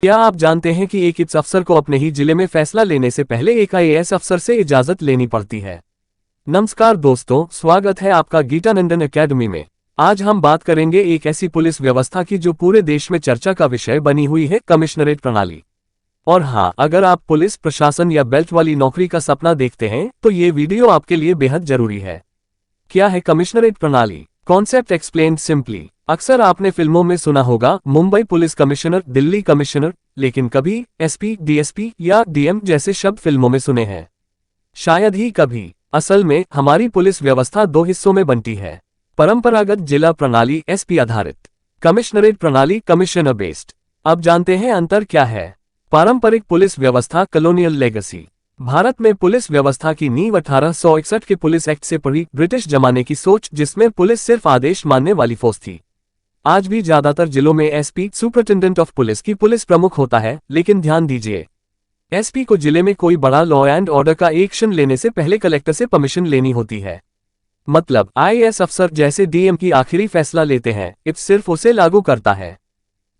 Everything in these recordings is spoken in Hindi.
क्या आप जानते हैं कि एक IPS अफसर को अपने ही जिले में फैसला लेने से पहले एक IAS अफसर से इजाजत लेनी पड़ती है। नमस्कार दोस्तों, स्वागत है आपका गीतानंदन एकेडमी में। आज हम बात करेंगे एक ऐसी पुलिस व्यवस्था की जो पूरे देश में चर्चा का विषय बनी हुई है, कमिश्नरेट प्रणाली। और हाँ, अगर आप पुलिस प्रशासन या बेल्ट वाली नौकरी का सपना देखते हैं तो ये वीडियो आपके लिए बेहद जरूरी है। क्या है कमिश्नरेट प्रणाली? Concept explained simply. अक्सर आपने फिल्मों में सुना होगा Mumbai police commissioner, Delhi commissioner, लेकिन कभी एसपी, डीएसपी या डीएम जैसे शब्द फिल्मों में सुने हैं? शायद ही कभी। असल में हमारी पुलिस व्यवस्था दो हिस्सों में बनती है, परंपरागत जिला प्रणाली एसपी आधारित, कमिश्नरेट प्रणाली कमिश्नर बेस्ड। अब जानते हैं अंतर क्या है। पारंपरिक पुलिस व्यवस्था, कॉलोनियल लेगेसी। भारत में पुलिस व्यवस्था की नींव 1861 के पुलिस एक्ट से पड़ी, ब्रिटिश जमाने की सोच जिसमें पुलिस सिर्फ आदेश मानने वाली फोर्स थी। आज भी ज्यादातर जिलों में एसपी, सुपरिटेंडेंट ऑफ पुलिस की पुलिस प्रमुख होता है, लेकिन ध्यान दीजिए, एसपी को जिले में कोई बड़ा लॉ एंड ऑर्डर का एक्शन लेने से पहले कलेक्टर से परमिशन लेनी होती है। मतलब आईएएस अफसर जैसे डीएम की आखिरी फैसला लेते हैं, IPS सिर्फ उसे लागू करता है।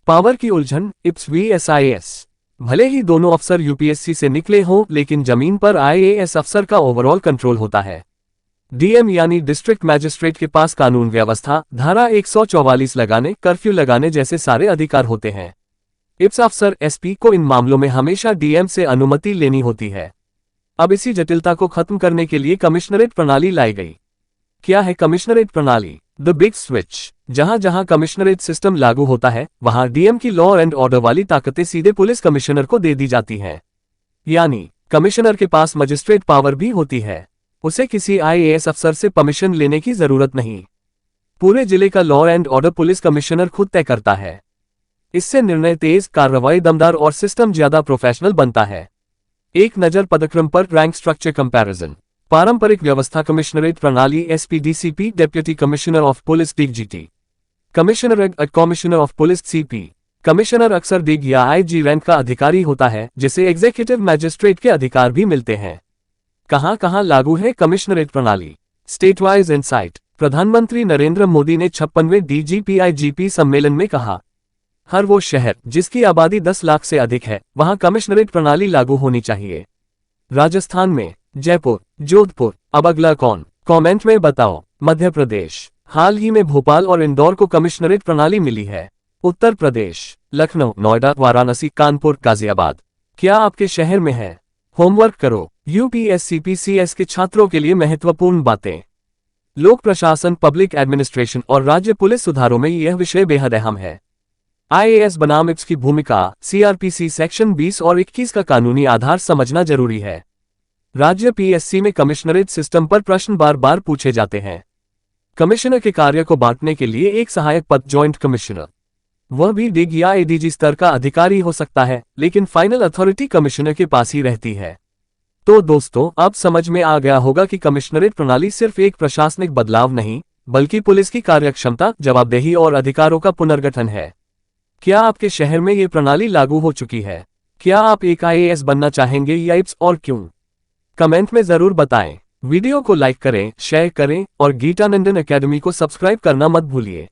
पावर की उलझन, IPS vs IAS। भले ही दोनों अफसर यूपीएससी से निकले हों, लेकिन जमीन पर आईएएस अफसर का ओवरऑल कंट्रोल होता है। डीएम यानी डिस्ट्रिक्ट मैजिस्ट्रेट के पास कानून व्यवस्था, धारा 144 लगाने, कर्फ्यू लगाने जैसे सारे अधिकार होते हैं। IPS अफसर एसपी को इन मामलों में हमेशा डीएम से अनुमति लेनी होती है। अब इसी जटिलता को खत्म करने के लिए कमिश्नरेट प्रणाली लाई गई। क्या है कमिश्नरेट प्रणाली? The big switch. जहां जहां कमिश्नरेट सिस्टम लागू होता है, वहां डीएम की लॉ एंड ऑर्डर वाली ताकतें सीधे पुलिस कमिश्नर को दे दी जाती हैं। यानी कमिश्नर के पास मजिस्ट्रेट पावर भी होती है। उसे किसी आईएएस अफसर से परमिशन लेने की जरूरत नहीं। पूरे जिले का law and order police commissioner खुद तय करता है। इससे निर्णय तेज, कार्रवाई दमदार और सिस्टम ज्यादा प्रोफेशनल बनता है। एक नजर पदक्रम पर, रैंक स्ट्रक्चर कंपैरिजन। पारंपरिक व्यवस्था, कमिश्नरेट प्रणाली, SP DCP, deputy commissioner of police DGT, commissioner commissioner of police CP. Commissioner अक्सर डिग या आईजी रैंक का अधिकारी होता है, जिसे एग्जीक्यूटिव मैजिस्ट्रेट के अधिकार भी मिलते हैं। कहां कहां लागू है कमिश्नरेट प्रणाली? State wise insight. प्रधानमंत्री नरेंद्र मोदी ने 56वें डीजीपी आईजीपी सम्मेलन में कहा, हर वो शहर जिसकी आबादी 10 लाख से अधिक है, वहां कमिश्नरेट प्रणाली लागू होनी चाहिए। राजस्थान में जयपुर, जोधपुर। अब अगला कौन? कमेंट में बताओ। मध्य प्रदेश, हाल ही में भोपाल और इंदौर को कमिश्नरेट प्रणाली मिली है। उत्तर प्रदेश, लखनऊ, नोएडा, वाराणसी, कानपुर, गाजियाबाद। क्या आपके शहर में है? होमवर्क करो। यूपीएससी पीसीएस के छात्रों के लिए महत्वपूर्ण बातें। लोक प्रशासन, पब्लिक एडमिनिस्ट्रेशन और राज्य पुलिस सुधारों में यह विषय बेहद अहम है। आईएएस बनाम IPS की भूमिका, सीआरपीसी सेक्शन 20 और 21 का कानूनी आधार समझना जरूरी है। राज्य पीएससी में कमिश्नरेट सिस्टम पर प्रश्न बार बार पूछे जाते हैं। कमिश्नर के कार्य को बांटने के लिए एक सहायक पद, जॉइंट कमिश्नर, वह भी डिग या एडीजी स्तर का अधिकारी हो सकता है, लेकिन फाइनल अथॉरिटी कमिश्नर के पास ही रहती है। तो दोस्तों, अब समझ में आ गया होगा कि कमिश्नरेट प्रणाली सिर्फ एक प्रशासनिक बदलाव नहीं, बल्कि पुलिस की कार्यक्षमता, जवाबदेही और अधिकारों का पुनर्गठन है। क्या आपके शहर में ये प्रणाली लागू हो चुकी है? क्या आप एक आईएएस बनना चाहेंगे या IPS, और क्यों? कमेंट में जरूर बताएं। वीडियो को लाइक करें, शेयर करें और गीतानंदन एकेडमी को सब्सक्राइब करना मत भूलिए।